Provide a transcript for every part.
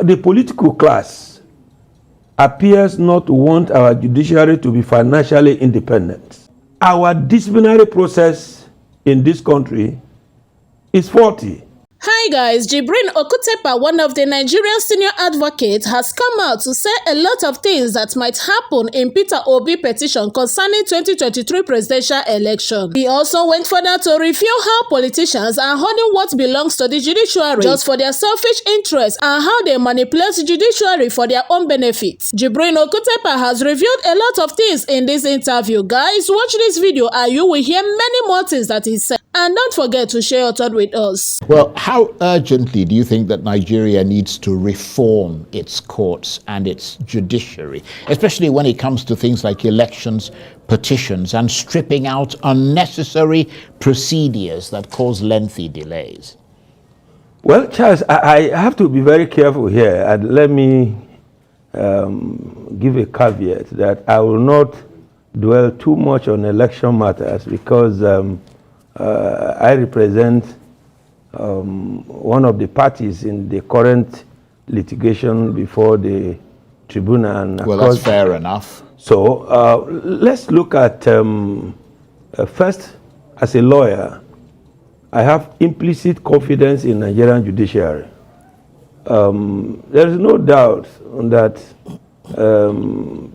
The political class appears not to want our judiciary to be financially independent. Our disciplinary process in this country is faulty. Hi guys, Jibrin Okutepa, one of the Nigerian senior advocates, has come out to say a lot of things that might happen in Peter Obi petition concerning 2023 presidential election. He also went further to reveal how politicians are holding what belongs to the judiciary just for their selfish interests and how they manipulate the judiciary for their own benefits. Jibrin Okutepa has revealed a lot of things in this interview. Guys, watch this video and you will hear many more things that he said. And don't forget to share your thought with us. Well, how urgently do you think that Nigeria needs to reform its courts and its judiciary, especially when it comes to things like elections, petitions, and stripping out unnecessary procedures that cause lengthy delays? Well, Charles, I have to be very careful here, and let me give a caveat that I will not dwell too much on election matters because I represent one of the parties in the current litigation before the tribunal. And well, that's fair enough. So let's look at first, as a lawyer, I have implicit confidence in Nigerian judiciary. There is no doubt that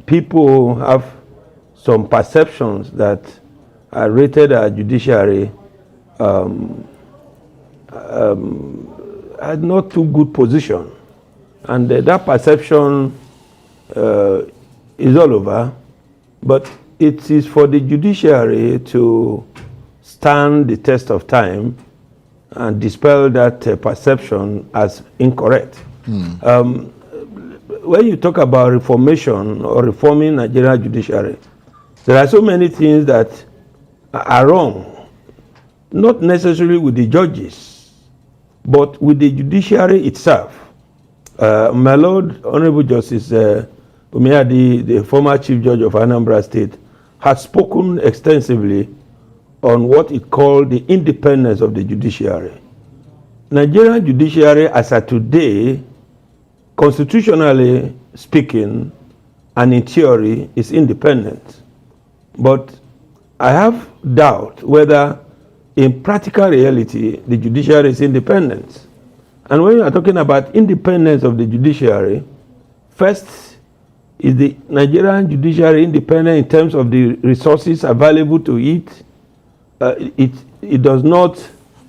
people have some perceptions that are rated our judiciary had not too good position, and that perception is all over. But it is for the judiciary to stand the test of time and dispel that perception as incorrect. When you talk about reformation or reforming Nigerian judiciary, there are so many things that are wrong, not necessarily with the judges, but with the judiciary itself. My Lord, Honorable Justice Umeadi, the former Chief Judge of Anambra State, has spoken extensively on what he called the independence of the judiciary. Nigerian judiciary, as of today, constitutionally speaking, and in theory, is independent. But I have doubt whether in practical reality the judiciary is independent. And when you are talking about independence of the judiciary, first, is the Nigerian judiciary independent in terms of the resources available to it? It does not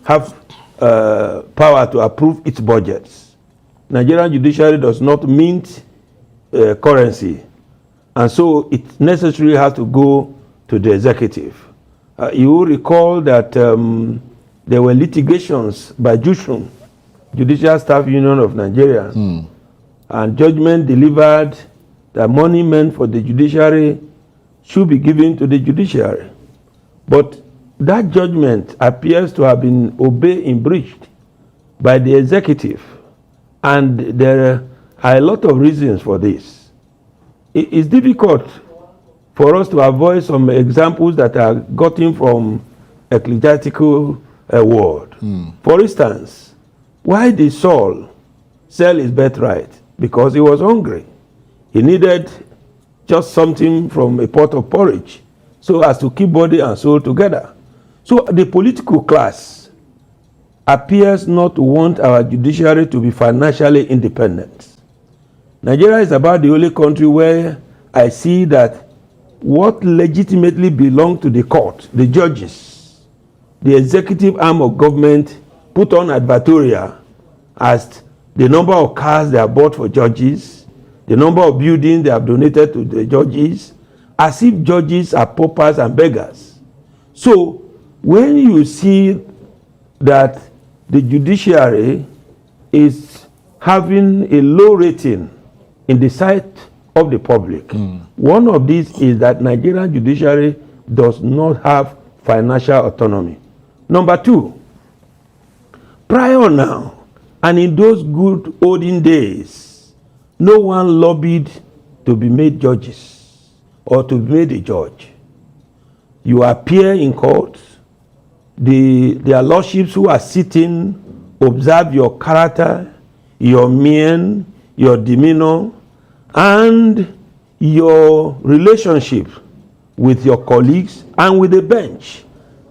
have power to approve its budgets. Nigerian judiciary does not mint currency, and so it necessarily has to go to the executive. You will recall that there were litigations by Judicial, Judicial Staff Union of Nigeria, and judgment delivered that money meant for the judiciary should be given to the judiciary. But that judgment appears to have been obeyed and breached by the executive, and there are a lot of reasons for this. It is difficult for us to avoid some examples that are gotten from ecclesiastical world. For instance, why did Saul sell his birthright? Because he was hungry. He needed just something from a pot of porridge so as to keep body and soul together. So the political class appears not to want our judiciary to be financially independent. Nigeria is about the only country where I see that what legitimately belongs to the court, the judges, the executive arm of government, put on advertorial as the number of cars they have bought for judges, the number of buildings they have donated to the judges, as if judges are paupers and beggars. So when you see that the judiciary is having a low rating in the sight of the public, one of these is that Nigerian judiciary does not have financial autonomy. Number two, prior now, and in those good olden days, no one lobbied to be made judges or to be made a judge. You appear in court, their lordships who are sitting observe your character, your mien, your demeanor, and your relationship with your colleagues and with the bench,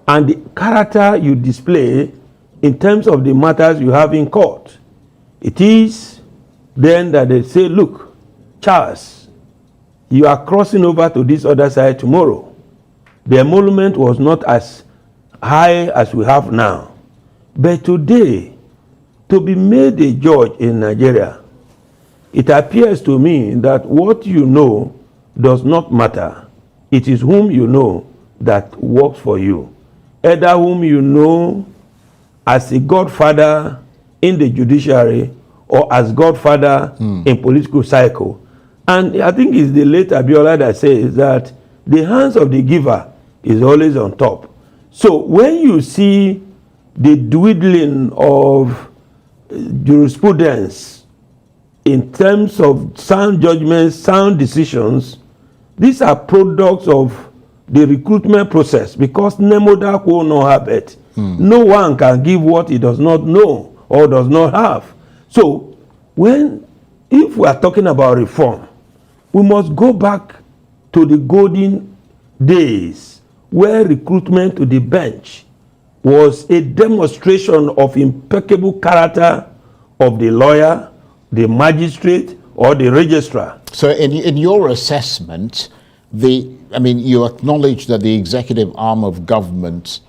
and the character you display in terms of the matters you have in court. It is then that they say, look, Charles, you are crossing over to this other side tomorrow. The emolument was not as high as we have now. But today, to be made a judge in Nigeria, it appears to me that what you know does not matter. It is whom you know that works for you. Either whom you know as a godfather in the judiciary or as godfather in political cycle. And I think it's the late Abiola that says that the hands of the giver is always on top. So when you see the dwindling of jurisprudence in terms of sound judgments, sound decisions, these are products of the recruitment process, because Nemoda will not have it. No one can give what he does not know or does not have. So if we are talking about reform, we must go back to the golden days where recruitment to the bench was a demonstration of impeccable character of the lawyer, the magistrate, or the registrar. So in your assessment, you acknowledge that the executive arm of government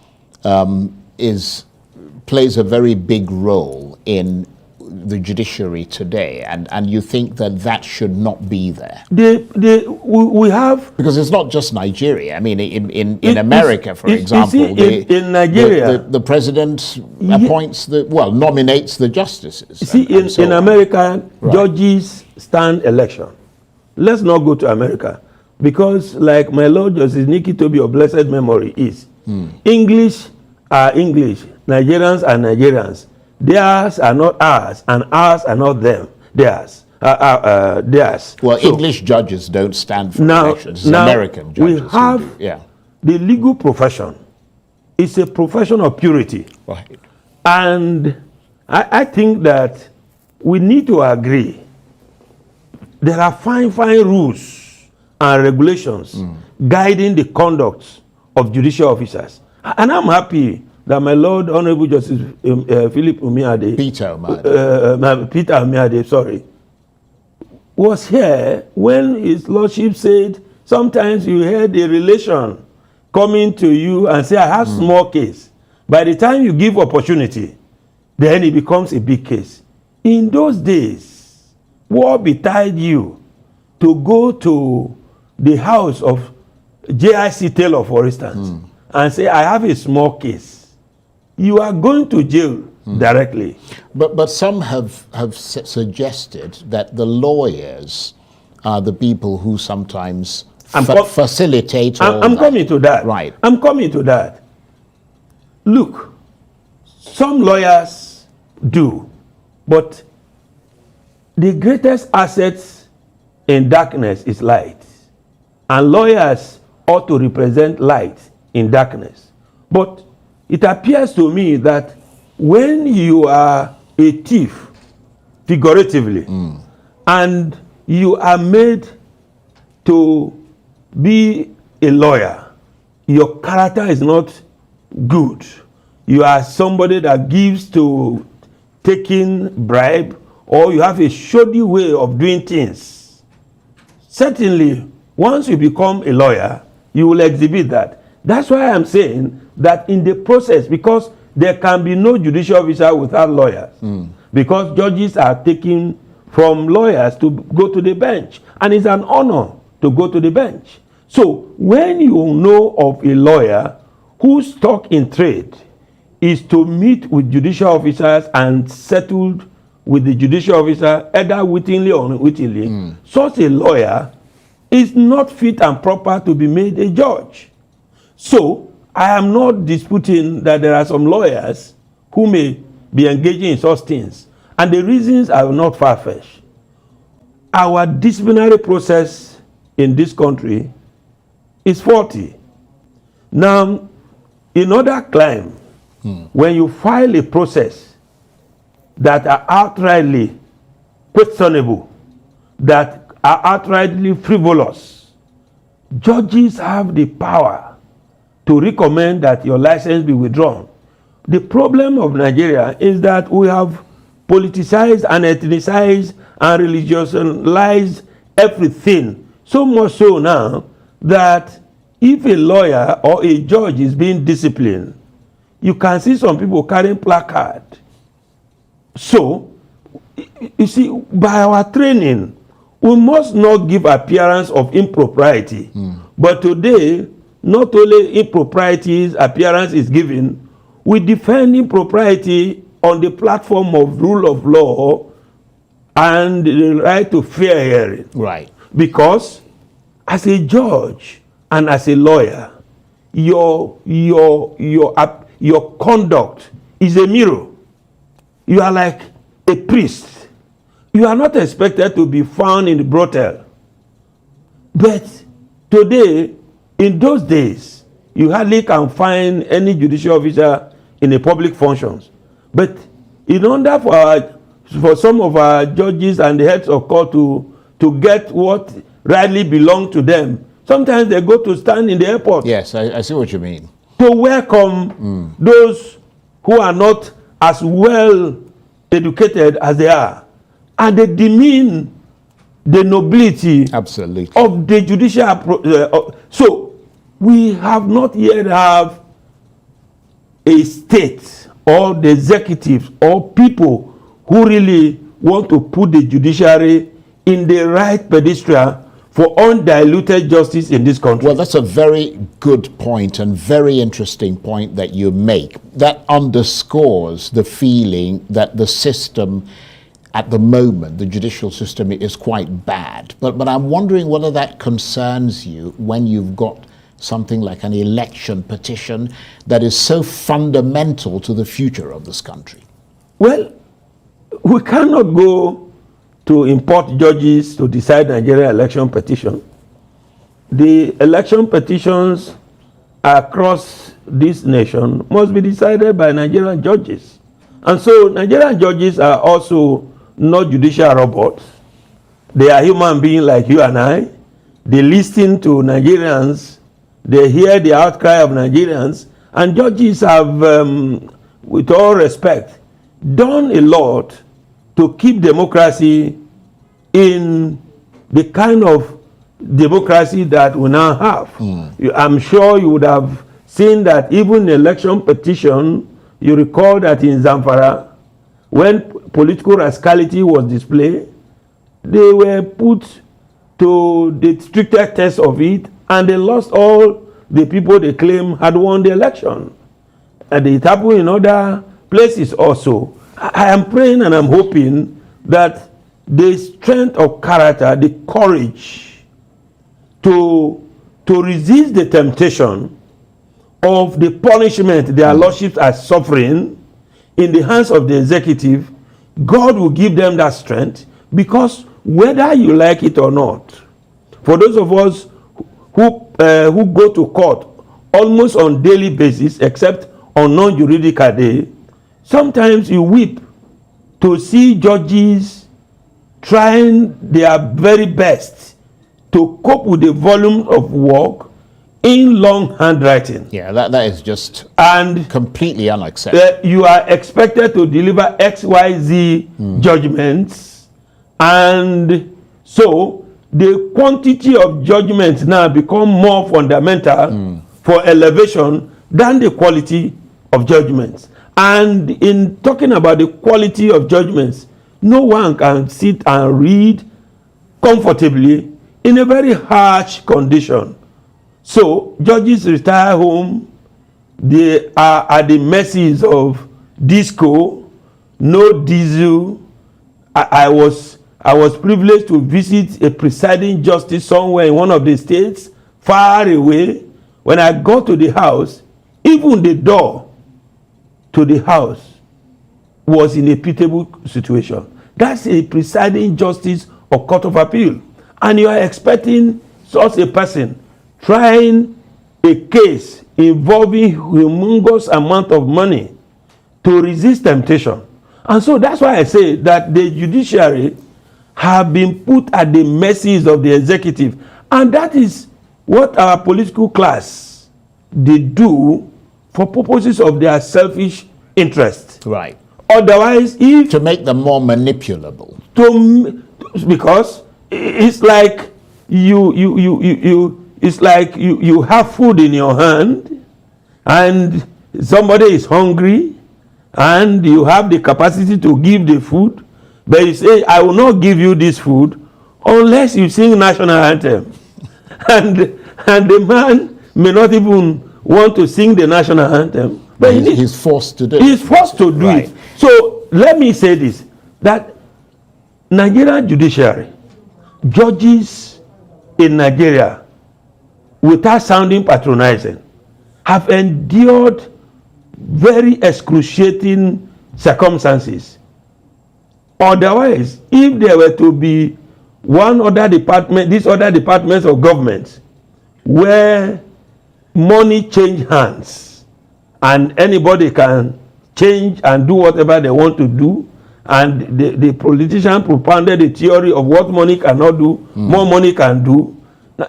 plays a very big role in the judiciary today, and you think that should not be there. We have, because it's not just Nigeria. I mean, in America, for example, in Nigeria, the president nominates the justices. In America, judges stand election. Let's not go to America, because like my Lord Justice Nikki Toby of blessed memory is, English are English, Nigerians are Nigerians. Theirs are not ours, and ours are not them. Theirs. Theirs. Well, so, English judges don't stand for elections. It's American judges. We have the legal profession. It's a profession of purity. Right. And I think that we need to agree. There are fine rules and regulations guiding the conduct of judicial officers. And I'm happy that my Lord Honorable Justice Peter Umiade, was here when his lordship said, sometimes you heard a relation coming to you and say, I have small case. By the time you give opportunity, then it becomes a big case. In those days, what betide you to go to the house of J.I.C. Taylor, for instance, and say, I have a small case? You are going to jail directly. But some have suggested that the lawyers are the people who sometimes facilitate all I'm coming to that. Right. I'm coming to that. Look, some lawyers do, but the greatest assets in darkness is light. And lawyers ought to represent light in darkness. But it appears to me that when you are a thief, figuratively, and you are made to be a lawyer, your character is not good. You are somebody that gives to taking bribe, or you have a shoddy way of doing things. Certainly, once you become a lawyer, you will exhibit that. That's why I'm saying that in the process, because there can be no judicial officer without lawyers, because judges are taken from lawyers to go to the bench, and it's an honor to go to the bench. So when you know of a lawyer whose stock in trade is to meet with judicial officers and settled with the judicial officer, either wittingly or unwittingly, such a lawyer is not fit and proper to be made a judge. So I am not disputing that there are some lawyers who may be engaging in such things, and the reasons are not far-fetched. Our disciplinary process in this country is faulty. Now, in other climes, when you file a process that are outrightly questionable, that are outrightly frivolous, judges have the power to recommend that your license be withdrawn. The problem of Nigeria is that we have politicized and ethnicized and religiousized everything, so much so now that if a lawyer or a judge is being disciplined, you can see some people carrying placard. So, you see, by our training, we must not give appearance of impropriety. But today, not only improprieties appearance is given, we defend impropriety on the platform of rule of law and the right to fair hearing. Right. Because as a judge and as a lawyer, your conduct is a mirror. You are like a priest. You are not expected to be found in the brothel. But today, in those days, you hardly can find any judicial officer in a public functions. But in order for some of our judges and the heads of court to get what rightly belongs to them, sometimes they go to stand in the airport. Yes, I see what you mean. To welcome those who are not as well educated as they are. And they demean the nobility Absolutely. of the judicial. So we have not yet have a state or the executives or people who really want to put the judiciary in the right pedestal for undiluted justice in this country. Well, that's a very good point and very interesting point that you make. That underscores the feeling that the system at the moment, the judicial system, is quite bad. But I'm wondering whether that concerns you when you've got something like an election petition that is so fundamental to the future of this country. Well, we cannot go to import judges to decide Nigeria election petition. The election petitions across this nation must be decided by Nigerian judges. And so Nigerian judges are also not judicial robots. They are human beings like you and I. They listen to Nigerians. They hear the outcry of Nigerians. And judges have, with all respect, done a lot to keep democracy in the kind of democracy that we now have. I'm sure you would have seen that even election petition, you recall that in Zamfara, when political rascality was displayed, they were put to the strictest test of it, and they lost all the people they claim had won the election. And it happened in other places also. I am praying and I'm hoping that the strength of character, the courage to resist the temptation of the punishment their lordships are suffering in the hands of the executive, God will give them that strength, because whether you like it or not, for those of us who go to court almost on daily basis, except on non-juridical day, sometimes you weep to see judges trying their very best to cope with the volume of work in long handwriting. Yeah, that is just and completely unacceptable. You are expected to deliver XYZ judgments, and so the quantity of judgments now become more fundamental for elevation than the quality of judgments. And in talking about the quality of judgments, no one can sit and read comfortably in a very harsh condition. So judges retire home. They are at the mercies of disco, no diesel. I was privileged to visit a presiding justice somewhere in one of the states, far away. When I got to the house, even the door to the house was in a pitiable situation. That's a presiding justice or court of appeal. And you are expecting such a person trying a case involving humongous amount of money to resist temptation. And so that's why I say that the judiciary have been put at the mercies of the executive. And that is what our political class, they do for purposes of their selfish interest. Right. Otherwise, if To make them more manipulable. because it's like you have food in your hand and somebody is hungry and you have the capacity to give the food, but you say, I will not give you this food unless you sing national anthem. and the man may not even want to sing the national anthem, but he's forced to do it. He's forced to do it. So let me say this, that Nigerian judiciary, judges in Nigeria, without sounding patronizing, have endured very excruciating circumstances. Otherwise, if there were to be one other department, these other departments of government, where money change hands and anybody can change and do whatever they want to do, and the politician propounded the theory of what money cannot do, more money can do,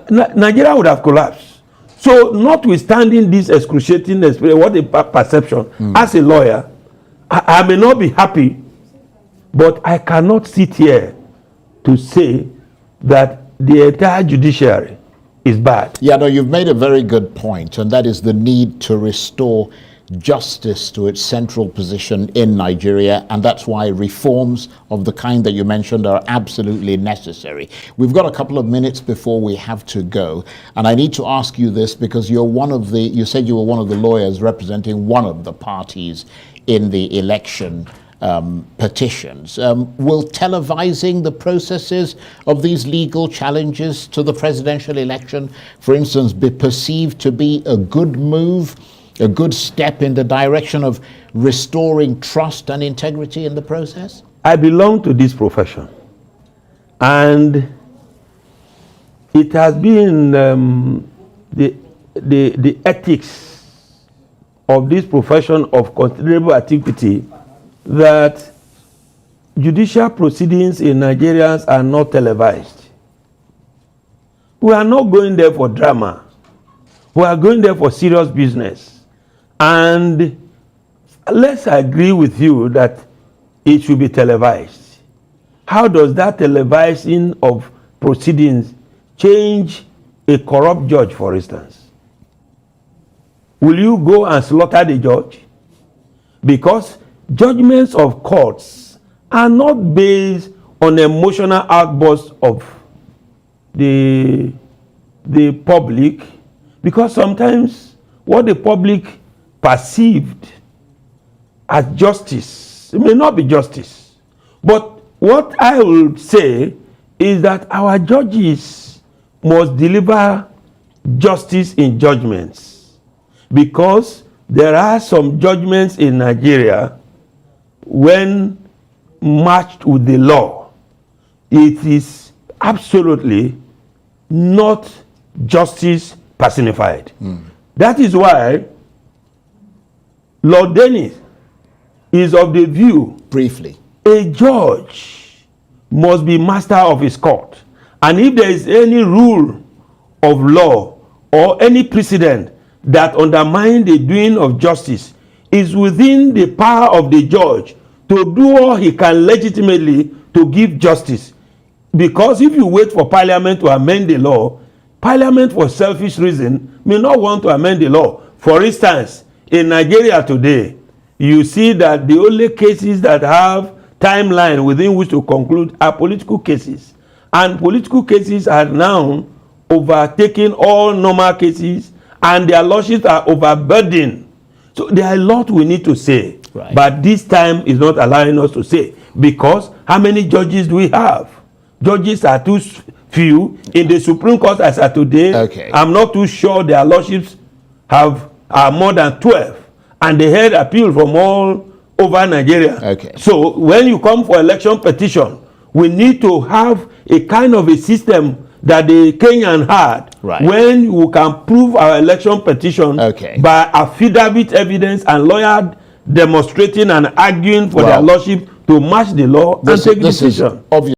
Nigeria would have collapsed. So notwithstanding this excruciating experience, what a perception, as a lawyer, I may not be happy, but I cannot sit here to say that the entire judiciary is bad. Yeah, no, you've made a very good point, and that is the need to restore justice to its central position in Nigeria, and that's why reforms of the kind that you mentioned are absolutely necessary. We've got a couple of minutes before we have to go, and I need to ask you this because you said you were one of the lawyers representing one of the parties in the election petitions. Will televising the processes of these legal challenges to the presidential election, for instance, be perceived to be a good move, a good step in the direction of restoring trust and integrity in the process? I belong to this profession, and it has been the ethics of this profession of considerable antiquity that judicial proceedings in Nigeria are not televised. We are not going there for drama. We are going there for serious business. And let's agree with you that it should be televised. How does that televising of proceedings change a corrupt judge, for instance? Will you go and slaughter the judge? Because judgments of courts are not based on emotional outbursts of the public, because sometimes what the public perceived as justice, it may not be justice. But what I will say is that our judges must deliver justice in judgments, because there are some judgments in Nigeria, when matched with the law, it is absolutely not justice personified. That is why Lord Dennis is of the view, briefly, a judge must be master of his court. And if there is any rule of law or any precedent that undermines the doing of justice, is within the power of the judge to do all he can legitimately to give justice. Because if you wait for Parliament to amend the law, Parliament for selfish reason may not want to amend the law. For instance, in Nigeria today, you see that the only cases that have timeline within which to conclude are political cases. And political cases are now overtaking all normal cases, and their lawsuits are overburdened. So there are a lot we need to say, right, but this time is not allowing us to say, because how many judges do we have? Judges are too few in the Supreme Court as of today. Okay. I'm not too sure their lordships are more than 12, and they heard appeal from all over Nigeria. Okay. So when you come for election petition, we need to have a kind of a system that the Kenyan had, right, when we can prove our election petition, okay, by affidavit evidence and lawyer demonstrating and arguing for their lordship to match the law and take decision.